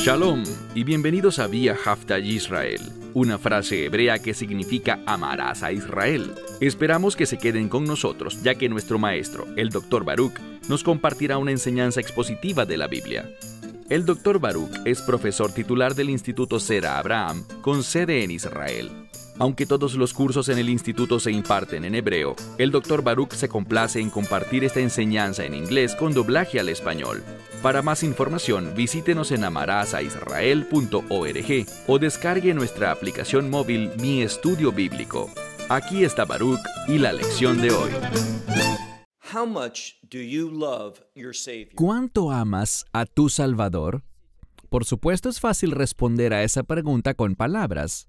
Shalom y bienvenidos a Vía Hafta Yisrael, una frase hebrea que significa amarás a Israel. Esperamos que se queden con nosotros, ya que nuestro maestro, el Dr. Baruch, nos compartirá una enseñanza expositiva de la Biblia. El Dr. Baruch es profesor titular del Instituto Sera Abraham, con sede en Israel. Aunque todos los cursos en el instituto se imparten en hebreo, el Dr. Baruch se complace en compartir esta enseñanza en inglés con doblaje al español. Para más información, visítenos en amarasaisrael.org o descargue nuestra aplicación móvil Mi Estudio Bíblico. Aquí está Baruch y la lección de hoy. ¿Cuánto amas a tu Salvador? Por supuesto, es fácil responder a esa pregunta con palabras.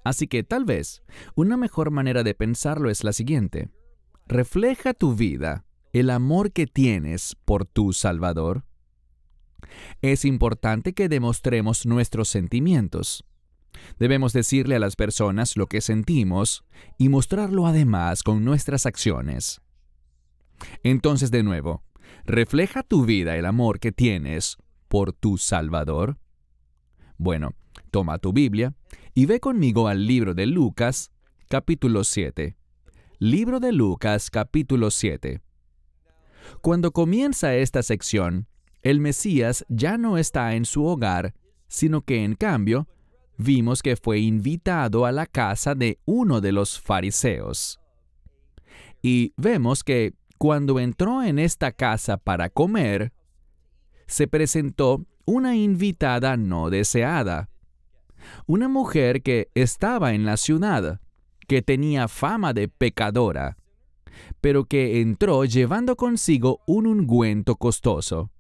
Así que tal vez una mejor manera de pensarlo es la siguiente. ¿Refleja tu vida el amor que tienes por tu Salvador? Es importante que demostremos nuestros sentimientos. Debemos decirle a las personas lo que sentimos y mostrarlo además con nuestras acciones. Entonces, de nuevo, ¿refleja tu vida el amor que tienes por tu Salvador? Bueno, toma tu Biblia y ve conmigo al libro de Lucas, capítulo 7. Libro de Lucas, capítulo 7. Cuando comienza esta sección, el Mesías ya no está en su hogar, sino que en cambio, vimos que fue invitado a la casa de uno de los fariseos. Y vemos que cuando entró en esta casa para comer, se presentó una invitada no deseada. Una mujer que estaba en la ciudad, que tenía fama de pecadora, pero que entró llevando consigo un ungüento costoso.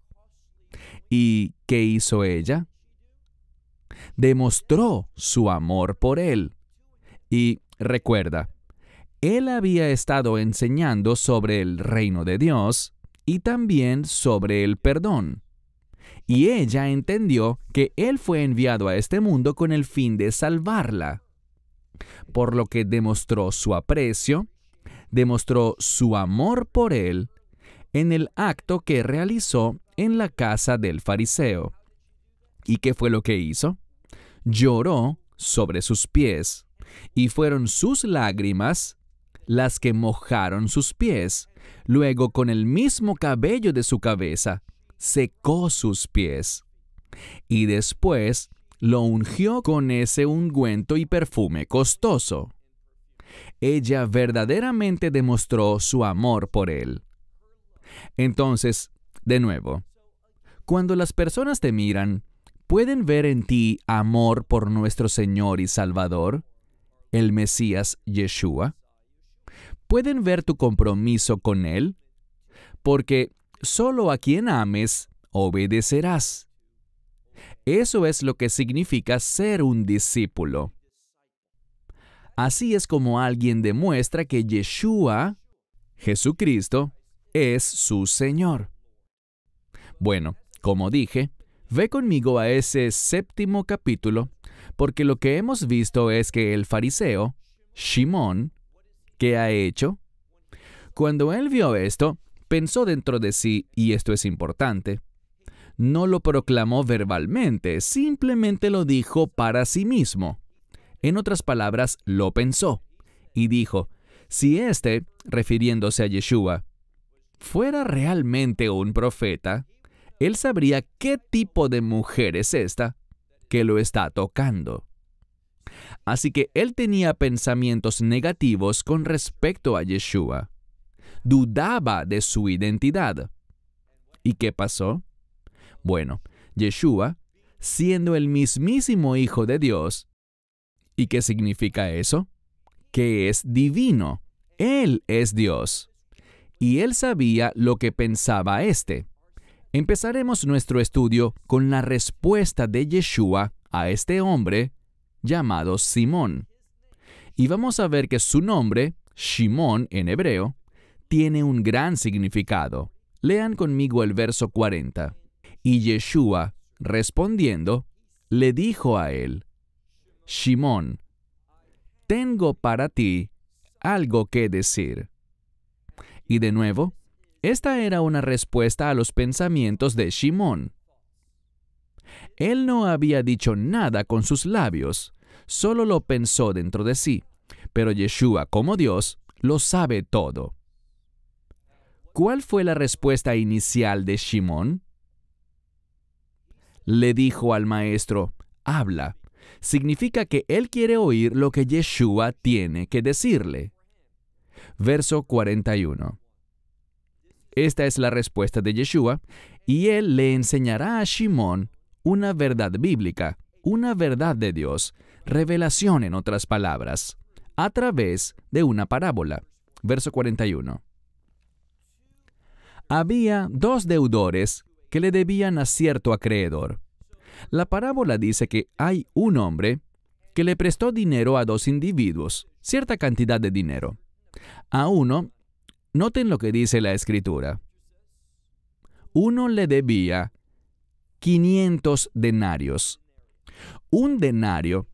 ¿Y qué hizo ella? Demostró su amor por él. Y recuerda, él había estado enseñando sobre el reino de Dios y también sobre el perdón. Y ella entendió que él fue enviado a este mundo con el fin de salvarla. Por lo que demostró su aprecio, demostró su amor por él en el acto que realizó en la casa del fariseo. ¿Y qué fue lo que hizo? Lloró sobre sus pies, y fueron sus lágrimas las que mojaron sus pies. Luego, con el mismo cabello de su cabeza, secó sus pies, y después lo ungió con ese ungüento y perfume costoso. Ella verdaderamente demostró su amor por él. Entonces, de nuevo, cuando las personas te miran, ¿pueden ver en ti amor por nuestro Señor y Salvador, el Mesías Yeshua? ¿Pueden ver tu compromiso con Él? Porque solo a quien ames, obedecerás. Eso es lo que significa ser un discípulo. Así es como alguien demuestra que Yeshua, Jesucristo, es su Señor. Bueno, como dije, ve conmigo a ese 7º capítulo, porque lo que hemos visto es que el fariseo, Shimón, ¿qué ha hecho? Cuando él vio esto, pensó dentro de sí, y esto es importante, no lo proclamó verbalmente, simplemente lo dijo para sí mismo. En otras palabras, lo pensó, y dijo, si refiriéndose a Yeshua, fuera realmente un profeta, él sabría qué tipo de mujer es esta que lo está tocando. Así que él tenía pensamientos negativos con respecto a Yeshua. Dudaba de su identidad. ¿Y qué pasó? Bueno, Yeshua, siendo el mismísimo Hijo de Dios, ¿y qué significa eso? Que es divino. Él es Dios. Y él sabía lo que pensaba Empezaremos nuestro estudio con la respuesta de Yeshua a este hombre llamado Simón. Y vamos a ver que su nombre, Shimón en hebreo, tiene un gran significado. Lean conmigo el verso 40. Y Yeshua, respondiendo, le dijo a él, Shimón, tengo para ti algo que decir. Y de nuevo, esta era una respuesta a los pensamientos de Shimón. Él no había dicho nada con sus labios, solo lo pensó dentro de sí. Pero Yeshua, como Dios, lo sabe todo. ¿Cuál fue la respuesta inicial de Shimón? Le dijo al maestro, habla. Significa que él quiere oír lo que Yeshua tiene que decirle. Verso 41. Esta es la respuesta de Yeshua, y él le enseñará a Shimón una verdad bíblica, una verdad de Dios, revelación en otras palabras, a través de una parábola. Verso 41. Había 2 deudores que le debían a cierto acreedor. La parábola dice que hay un hombre que le prestó dinero a 2 individuos, cierta cantidad de dinero. A uno, noten lo que dice la Escritura. Uno le debía 500 denarios. Un denario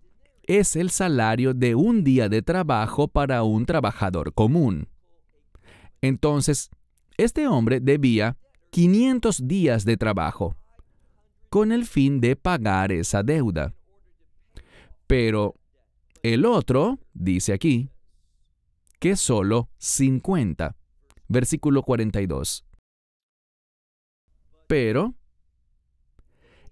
es el salario de un día de trabajo para un trabajador común. Entonces, este hombre debía 500 días de trabajo, con el fin de pagar esa deuda. Pero el otro, dice aquí, que solo 50. Versículo 42. Pero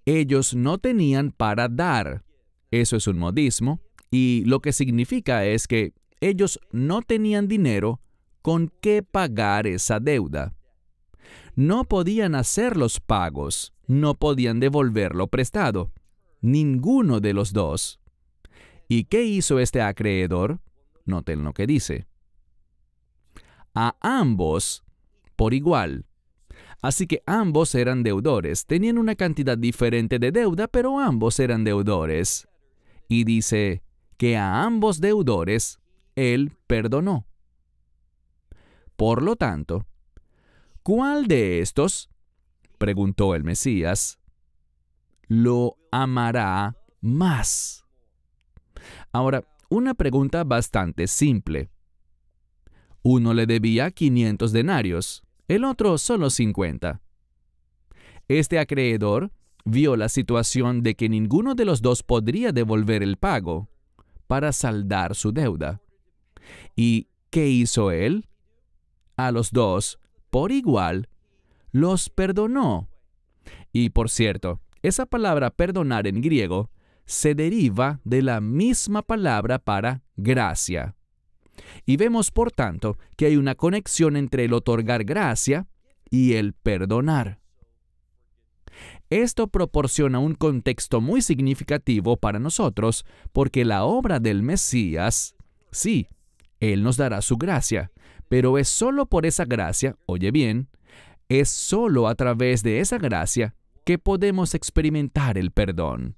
ellos no tenían para dar. Eso es un modismo, y lo que significa es que ellos no tenían dinero con qué pagar esa deuda. No podían hacer los pagos, no podían devolver lo prestado. Ninguno de los dos. ¿Y qué hizo este acreedor? Noten lo que dice. A ambos por igual. Así que ambos eran deudores. Tenían una cantidad diferente de deuda, pero ambos eran deudores. Y dice que a ambos deudores él perdonó. Por lo tanto, ¿cuál de estos, preguntó el Mesías, lo amará más? Ahora, una pregunta bastante simple. Uno le debía 500 denarios, el otro solo 50. Este acreedor vio la situación de que ninguno de los dos podría devolver el pago para saldar su deuda. ¿Y qué hizo él? A los dos, por igual, los perdonó. Y por cierto, esa palabra perdonar en griego se deriva de la misma palabra para gracia. Y vemos, por tanto, que hay una conexión entre el otorgar gracia y el perdonar. Esto proporciona un contexto muy significativo para nosotros, porque la obra del Mesías, sí, Él nos dará su gracia, pero es solo por esa gracia, oye bien, es solo a través de esa gracia que podemos experimentar el perdón.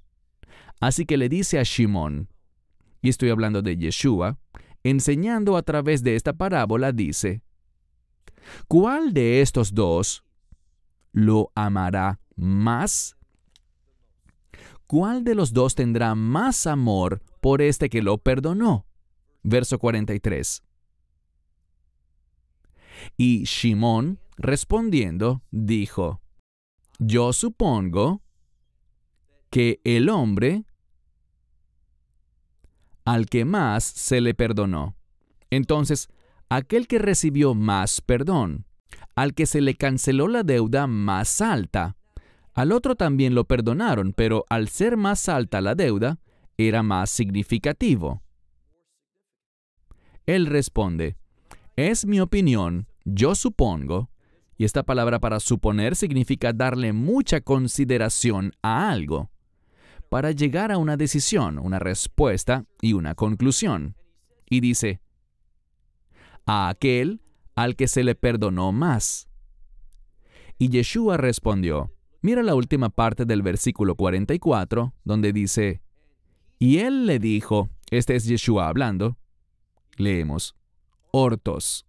Así que le dice a Shimón, y estoy hablando de Yeshua, enseñando a través de esta parábola, dice, ¿cuál de estos dos lo amará más? ¿Cuál de los dos tendrá más amor por este que lo perdonó? Verso 43. Y Shimón, respondiendo, dijo, yo supongo que el hombre al que más se le perdonó. Entonces, aquel que recibió más perdón, al que se le canceló la deuda más alta. Al otro también lo perdonaron, pero al ser más alta la deuda, era más significativo. Él responde, es mi opinión, yo supongo, y esta palabra para suponer significa darle mucha consideración a algo, para llegar a una decisión, una respuesta y una conclusión. Y dice, a aquel al que se le perdonó más. Y Yeshua respondió, mira la última parte del versículo 44, donde dice, y él le dijo, este es Yeshua hablando, leemos, ortos.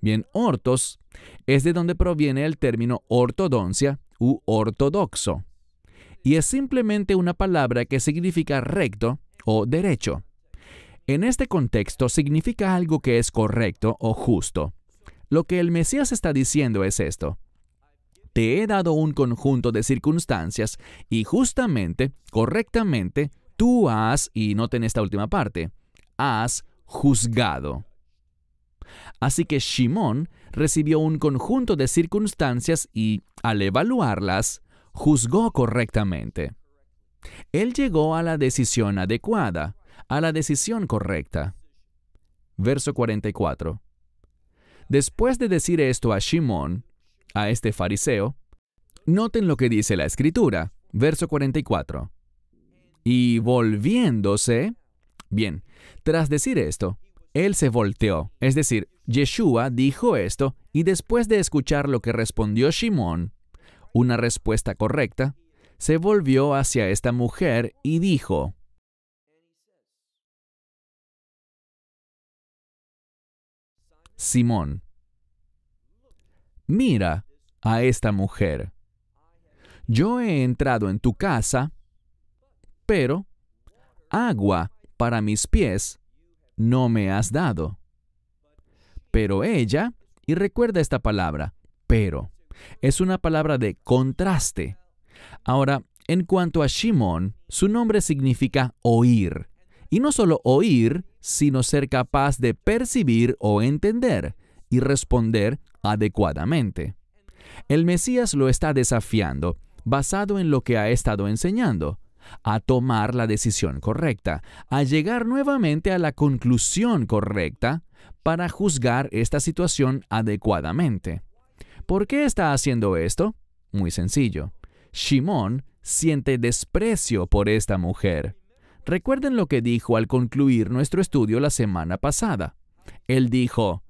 Bien, ortos es de donde proviene el término ortodoncia u ortodoxo, y es simplemente una palabra que significa recto o derecho. En este contexto significa algo que es correcto o justo. Lo que el Mesías está diciendo es esto. te he dado un conjunto de circunstancias y justamente, correctamente, tú has, y noten esta última parte, has juzgado. Así que Shimón recibió un conjunto de circunstancias y, al evaluarlas, juzgó correctamente. Él llegó a la decisión adecuada, a la decisión correcta. Verso 44. Después de decir esto a Shimón, a este fariseo, noten lo que dice la Escritura. Verso 44. Y volviéndose, bien, tras decir esto, él se volteó, es decir, Yeshua dijo esto, y después de escuchar lo que respondió Shimón, una respuesta correcta, se volvió hacia esta mujer y dijo, Simón, mira a esta mujer. Yo he entrado en tu casa, pero agua para mis pies no me has dado. Pero ella, y recuerda esta palabra, pero, es una palabra de contraste. Ahora, en cuanto a Shimón, su nombre significa oír. Y no solo oír, sino ser capaz de percibir o entender y responder adecuadamente. El Mesías lo está desafiando, basado en lo que ha estado enseñando, a tomar la decisión correcta, a llegar nuevamente a la conclusión correcta para juzgar esta situación adecuadamente. ¿Por qué está haciendo esto? Muy sencillo. Shimón siente desprecio por esta mujer. Recuerden lo que dijo al concluir nuestro estudio la semana pasada. Él dijo,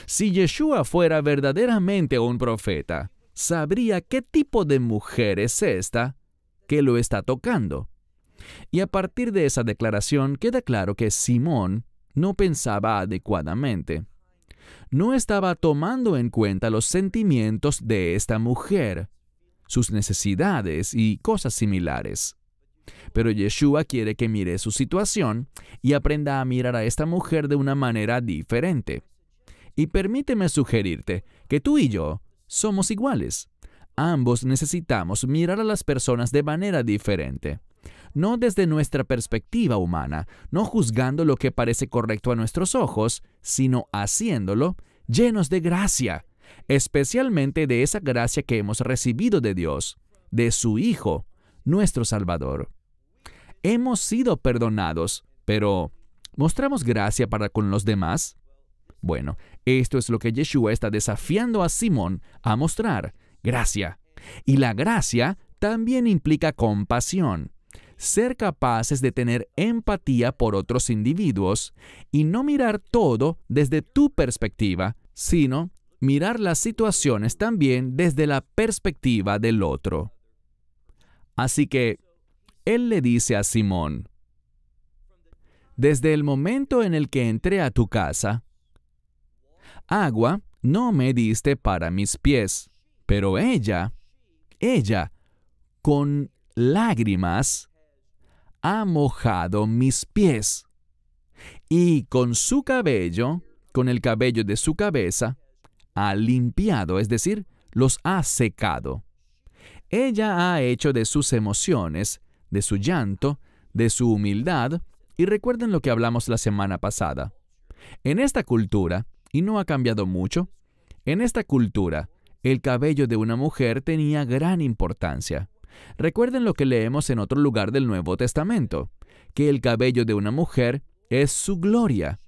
si Yeshua fuera verdaderamente un profeta, sabría qué tipo de mujer es esta que lo está tocando. Y a partir de esa declaración queda claro que Simón no pensaba adecuadamente. No estaba tomando en cuenta los sentimientos de esta mujer, sus necesidades y cosas similares. Pero Yeshua quiere que mire su situación y aprenda a mirar a esta mujer de una manera diferente. Y permíteme sugerirte que tú y yo somos iguales. Ambos necesitamos mirar a las personas de manera diferente. No desde nuestra perspectiva humana, no juzgando lo que parece correcto a nuestros ojos, sino haciéndolo llenos de gracia, especialmente de esa gracia que hemos recibido de Dios, de su Hijo, nuestro Salvador. Hemos sido perdonados, pero ¿mostramos gracia para con los demás? Bueno, esto es lo que Yeshua está desafiando a Simón a mostrar, gracia. Y la gracia también implica compasión. Ser capaces de tener empatía por otros individuos y no mirar todo desde tu perspectiva, sino mirar las situaciones también desde la perspectiva del otro. Así que, él le dice a Simón, desde el momento en el que entré a tu casa, agua no me diste para mis pies, pero ella, con lágrimas, ha mojado mis pies, y con su cabello, con el cabello de su cabeza, ha limpiado, es decir, los ha secado. Ella ha hecho de sus emociones, de su llanto, de su humildad, y recuerden lo que hablamos la semana pasada. En esta cultura, y no ha cambiado mucho, en esta cultura, el cabello de una mujer tenía gran importancia. Recuerden lo que leemos en otro lugar del Nuevo Testamento, que el cabello de una mujer es su gloria.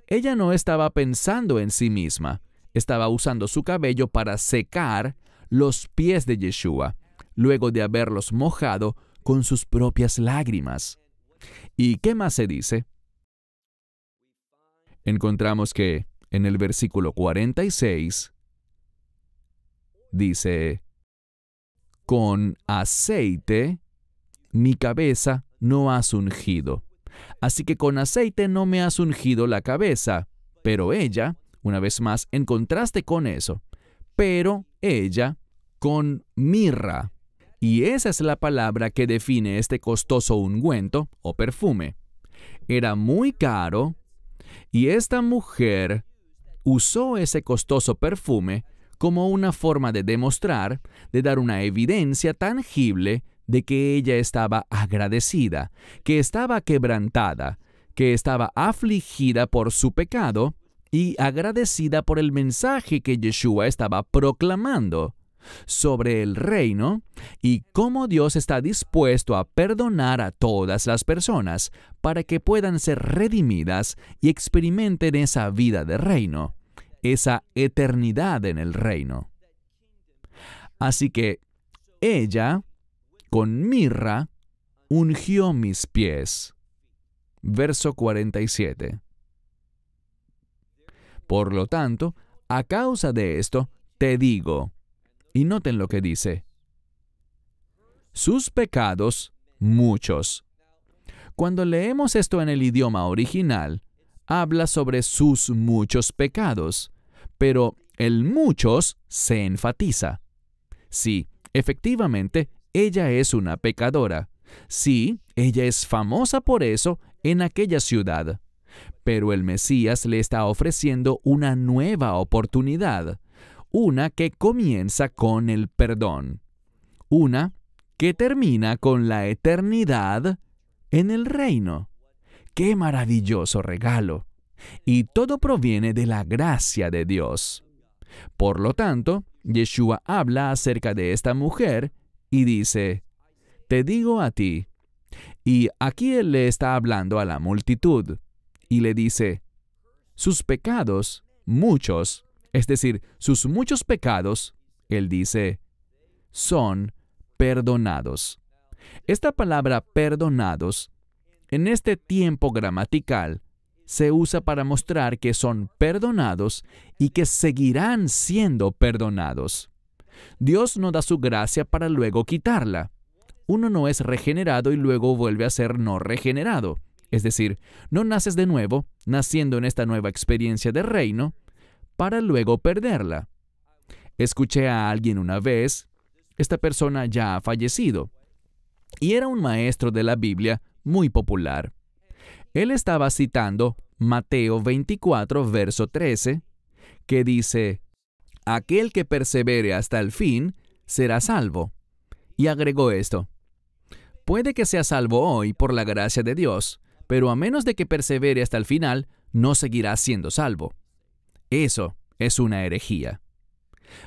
Ella no estaba pensando en sí misma, estaba usando su cabello para secar los pies de Yeshua, luego de haberlos mojado con sus propias lágrimas. ¿Y qué más se dice? Encontramos que en el versículo 46 dice, con aceite mi cabeza no has ungido. Así que con aceite no me has ungido la cabeza. Pero ella, una vez más, en contraste con eso, pero ella con mirra. Y esa es la palabra que define este costoso ungüento o perfume. Era muy caro y esta mujer usó ese costoso perfume como una forma de demostrar, de dar una evidencia tangible de que ella estaba agradecida, que estaba quebrantada, que estaba afligida por su pecado y agradecida por el mensaje que Yeshua estaba proclamando sobre el reino y cómo Dios está dispuesto a perdonar a todas las personas para que puedan ser redimidas y experimenten esa vida de reino, esa eternidad en el reino. Así que ella, con mirra, ungió mis pies. Verso 47. Por lo tanto, a causa de esto, te digo, y noten lo que dice, sus pecados, muchos. Cuando leemos esto en el idioma original, habla sobre sus muchos pecados, pero el muchos se enfatiza. Sí, efectivamente, ella es una pecadora. Sí, ella es famosa por eso en aquella ciudad. Pero el Mesías le está ofreciendo una nueva oportunidad, una que comienza con el perdón, una que termina con la eternidad en el reino. ¡Qué maravilloso regalo! Y todo proviene de la gracia de Dios. Por lo tanto, Yeshua habla acerca de esta mujer y dice, te digo a ti. Y aquí él le está hablando a la multitud y le dice, sus pecados, muchos, es decir, sus muchos pecados, él dice, son perdonados. Esta palabra perdonados, en este tiempo gramatical, se usa para mostrar que son perdonados y que seguirán siendo perdonados. Dios no da su gracia para luego quitarla. Uno no es regenerado y luego vuelve a ser no regenerado. Es decir, no naces de nuevo, naciendo en esta nueva experiencia de reino, para luego perderla. Escuché a alguien una vez, esta persona ya ha fallecido, y era un maestro de la Biblia muy popular. Él estaba citando Mateo 24, verso 13, que dice, aquel que persevere hasta el fin será salvo. Y agregó esto, puede que sea salvo hoy por la gracia de Dios, pero a menos de que persevere hasta el final, no seguirá siendo salvo. Eso es una herejía.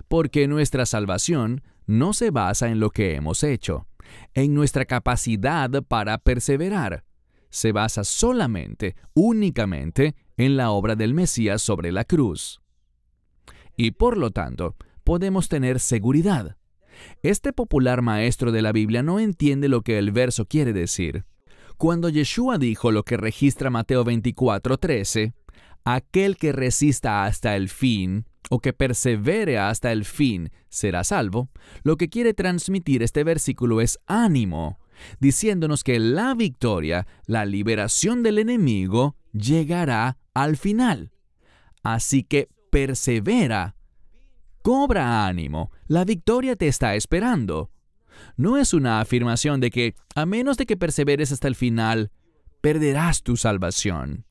Porque nuestra salvación no se basa en lo que hemos hecho, en nuestra capacidad para perseverar. Se basa solamente, únicamente, en la obra del Mesías sobre la cruz. Y por lo tanto, podemos tener seguridad. Este popular maestro de la Biblia no entiende lo que el verso quiere decir. Cuando Yeshua dijo lo que registra Mateo 24:13, aquel que resista hasta el fin, o que persevere hasta el fin, será salvo, lo que quiere transmitir este versículo es ánimo, diciéndonos que la victoria, la liberación del enemigo, llegará al final. Así que persevera. Cobra ánimo, la victoria te está esperando. No es una afirmación de que, a menos de que perseveres hasta el final, perderás tu salvación.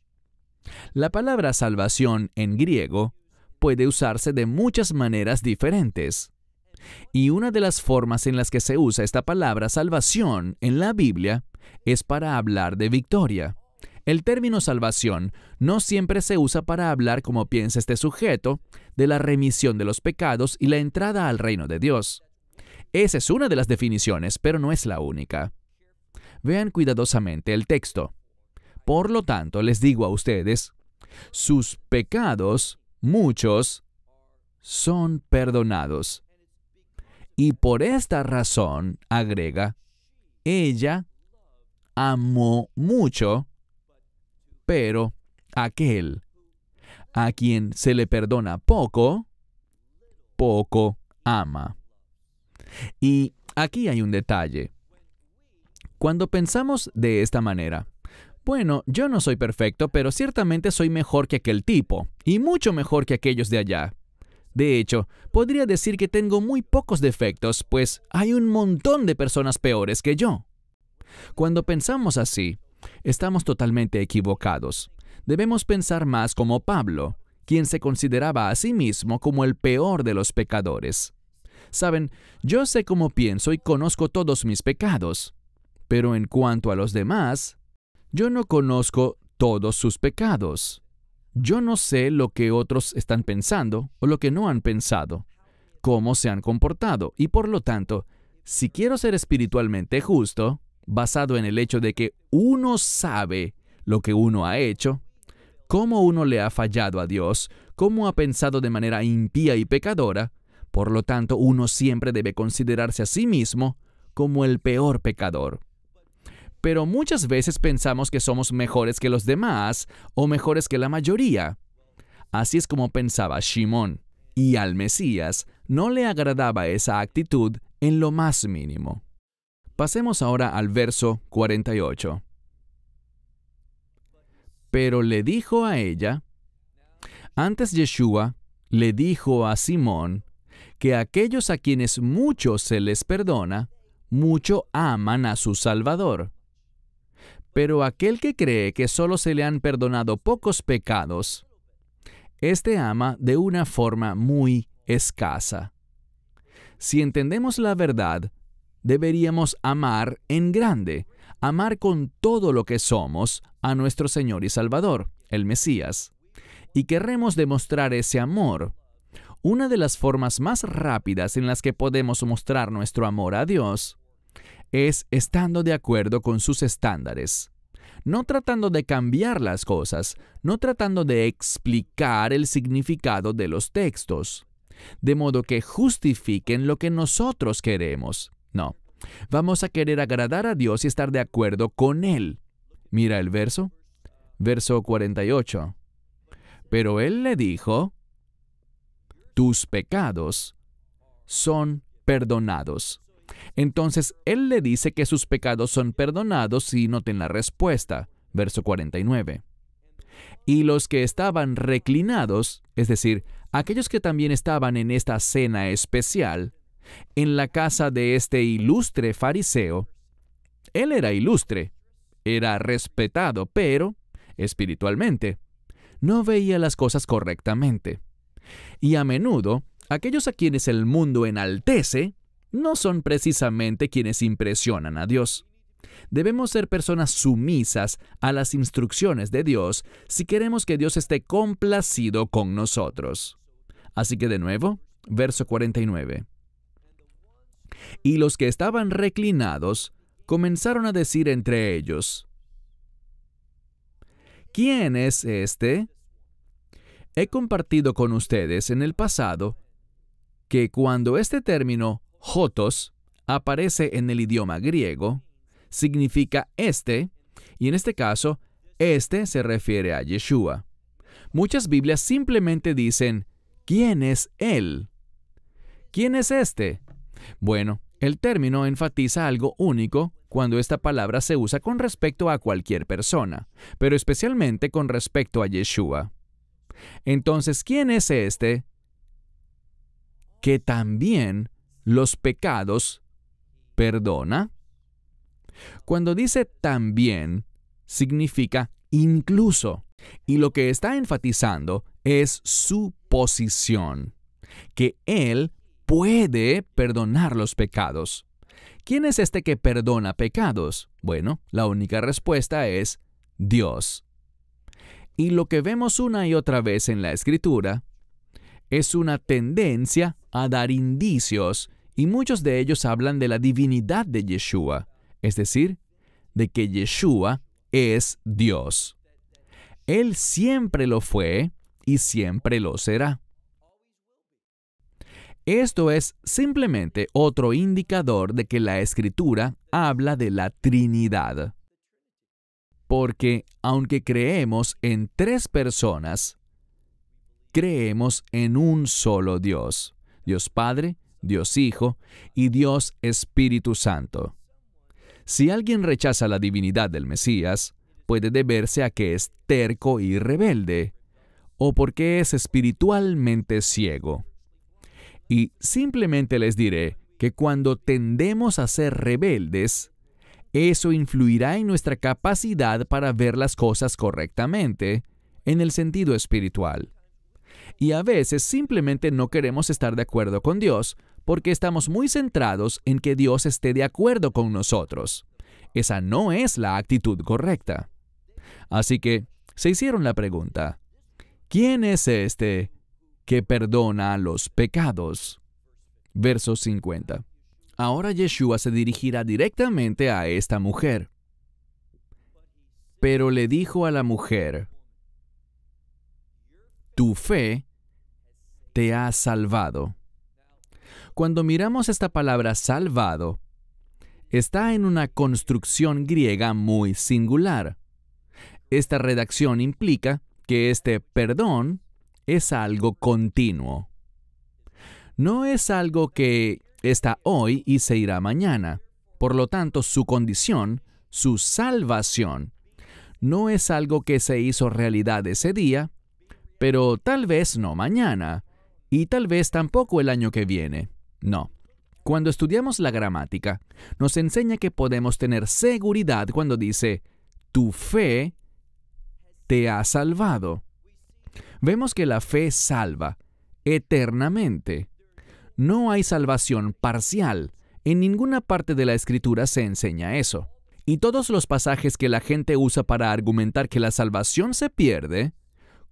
La palabra salvación en griego puede usarse de muchas maneras diferentes. Y una de las formas en las que se usa esta palabra salvación en la Biblia es para hablar de victoria. El término salvación no siempre se usa para hablar, como piensa este sujeto, de la remisión de los pecados y la entrada al reino de Dios. Esa es una de las definiciones, pero no es la única. Vean cuidadosamente el texto. Por lo tanto, les digo a ustedes, sus pecados, muchos, son perdonados. Y por esta razón, agrega, ella amó mucho, pero aquel a quien se le perdona poco, poco ama. Y aquí hay un detalle. Cuando pensamos de esta manera, bueno, yo no soy perfecto, pero ciertamente soy mejor que aquel tipo, y mucho mejor que aquellos de allá. De hecho, podría decir que tengo muy pocos defectos, pues hay un montón de personas peores que yo. Cuando pensamos así, estamos totalmente equivocados. Debemos pensar más como Pablo, quien se consideraba a sí mismo como el peor de los pecadores. Saben, yo sé cómo pienso y conozco todos mis pecados, pero en cuanto a los demás, yo no conozco todos sus pecados. Yo no sé lo que otros están pensando o lo que no han pensado, cómo se han comportado, y por lo tanto, si quiero ser espiritualmente justo, basado en el hecho de que uno sabe lo que uno ha hecho, cómo uno le ha fallado a Dios, cómo ha pensado de manera impía y pecadora, por lo tanto, uno siempre debe considerarse a sí mismo como el peor pecador. Pero muchas veces pensamos que somos mejores que los demás o mejores que la mayoría. Así es como pensaba Shimón, y al Mesías no le agradaba esa actitud en lo más mínimo. Pasemos ahora al verso 48. Pero le dijo a ella, antes Yeshua le dijo a Simón que aquellos a quienes mucho se les perdona, mucho aman a su Salvador. Pero aquel que cree que solo se le han perdonado pocos pecados, éste ama de una forma muy escasa. Si entendemos la verdad, deberíamos amar en grande, amar con todo lo que somos a nuestro Señor y Salvador, el Mesías. Y querremos demostrar ese amor. Una de las formas más rápidas en las que podemos mostrar nuestro amor a Dios es estando de acuerdo con sus estándares. No tratando de cambiar las cosas, no tratando de explicar el significado de los textos, de modo que justifiquen lo que nosotros queremos. No, vamos a querer agradar a Dios y estar de acuerdo con Él. Mira el verso 48. Pero Él le dijo, tus pecados son perdonados. Entonces, Él le dice que sus pecados son perdonados y noten la respuesta, verso 49. Y los que estaban reclinados, es decir, aquellos que también estaban en esta cena especial, en la casa de este ilustre fariseo, él era ilustre, era respetado, pero, espiritualmente, no veía las cosas correctamente. Y a menudo, aquellos a quienes el mundo enaltece, no son precisamente quienes impresionan a Dios. Debemos ser personas sumisas a las instrucciones de Dios si queremos que Dios esté complacido con nosotros. Así que de nuevo, verso 49. Y los que estaban reclinados comenzaron a decir entre ellos, ¿quién es este? He compartido con ustedes en el pasado que cuando este término jotos aparece en el idioma griego, significa este, y en este caso, este se refiere a Yeshua. Muchas Biblias simplemente dicen, ¿quién es él? ¿Quién es este? Bueno, el término enfatiza algo único cuando esta palabra se usa con respecto a cualquier persona, pero especialmente con respecto a Yeshua. Entonces, ¿quién es este? Que también los pecados perdona. Cuando dice también, significa incluso, y lo que está enfatizando es su posición, que Él puede perdonar los pecados. ¿Quién es este que perdona pecados? Bueno, la única respuesta es Dios. Y lo que vemos una y otra vez en la Escritura es una tendencia a dar indicios, y muchos de ellos hablan de la divinidad de Yeshua, es decir, de que Yeshua es Dios. Él siempre lo fue y siempre lo será. Esto es simplemente otro indicador de que la Escritura habla de la Trinidad. Porque aunque creemos en tres personas, creemos en un solo Dios, Dios Padre, Dios Hijo y Dios Espíritu Santo. Si alguien rechaza la divinidad del Mesías, puede deberse a que es terco y rebelde, o porque es espiritualmente ciego. Y simplemente les diré que cuando tendemos a ser rebeldes, eso influirá en nuestra capacidad para ver las cosas correctamente, en el sentido espiritual. Y a veces simplemente no queremos estar de acuerdo con Dios porque estamos muy centrados en que Dios esté de acuerdo con nosotros. Esa no es la actitud correcta. Así que se hicieron la pregunta, ¿quién es este que perdona los pecados? Verso 50. Ahora Yeshua se dirigirá directamente a esta mujer. Pero le dijo a la mujer, tu fe te ha salvado. Cuando miramos esta palabra salvado, está en una construcción griega muy singular. Esta redacción implica que este perdón es algo continuo. No es algo que está hoy y se irá mañana. Por lo tanto, su condición, su salvación, no es algo que se hizo realidad ese día, pero tal vez no mañana, y tal vez tampoco el año que viene. No. Cuando estudiamos la gramática, nos enseña que podemos tener seguridad cuando dice, tu fe te ha salvado. Vemos que la fe salva eternamente. No hay salvación parcial. En ninguna parte de la Escritura se enseña eso. Y todos los pasajes que la gente usa para argumentar que la salvación se pierde,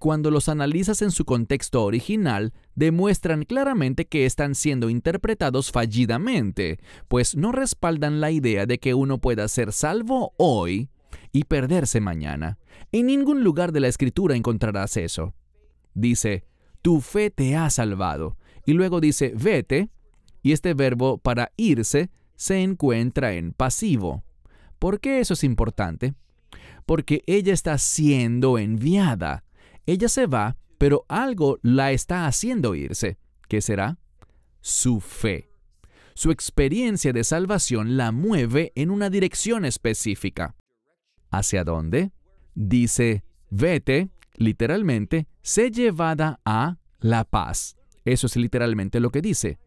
cuando los analizas en su contexto original, demuestran claramente que están siendo interpretados fallidamente, pues no respaldan la idea de que uno pueda ser salvo hoy y perderse mañana. En ningún lugar de la Escritura encontrarás eso. Dice, tu fe te ha salvado. Y luego dice, vete, y este verbo para irse se encuentra en pasivo. ¿Por qué eso es importante? Porque ella está siendo enviada. Ella se va, pero algo la está haciendo irse. ¿Qué será? Su fe. Su experiencia de salvación la mueve en una dirección específica. ¿Hacia dónde? Dice, vete, literalmente, sé llevada a la paz. Eso es literalmente lo que dice.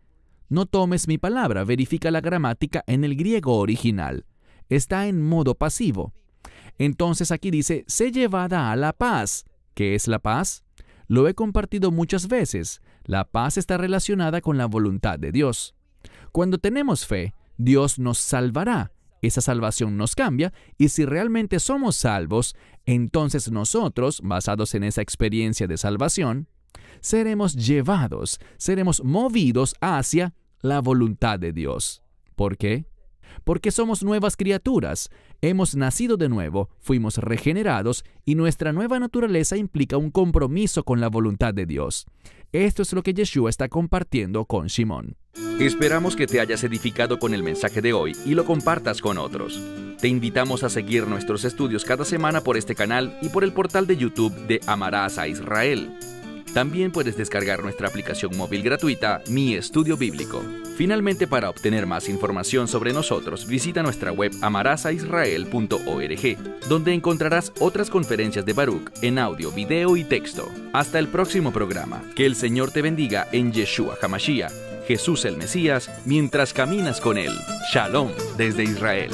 No tomes mi palabra, verifica la gramática en el griego original. Está en modo pasivo. Entonces aquí dice, sé llevada a la paz. ¿Qué es la paz? Lo he compartido muchas veces. La paz está relacionada con la voluntad de Dios. Cuando tenemos fe, Dios nos salvará. Esa salvación nos cambia, y si realmente somos salvos, entonces nosotros, basados en esa experiencia de salvación, seremos llevados, seremos movidos hacia la voluntad de Dios. ¿Por qué? Porque somos nuevas criaturas, hemos nacido de nuevo, fuimos regenerados y nuestra nueva naturaleza implica un compromiso con la voluntad de Dios. Esto es lo que Yeshua está compartiendo con Shimon. Esperamos que te hayas edificado con el mensaje de hoy y lo compartas con otros. Te invitamos a seguir nuestros estudios cada semana por este canal y por el portal de YouTube de Amarás a Israel. También puedes descargar nuestra aplicación móvil gratuita, Mi Estudio Bíblico. Finalmente, para obtener más información sobre nosotros, visita nuestra web amarasaisrael.org, donde encontrarás otras conferencias de Baruch en audio, video y texto. Hasta el próximo programa. Que el Señor te bendiga en Yeshua HaMashiach, Jesús el Mesías, mientras caminas con Él. Shalom desde Israel.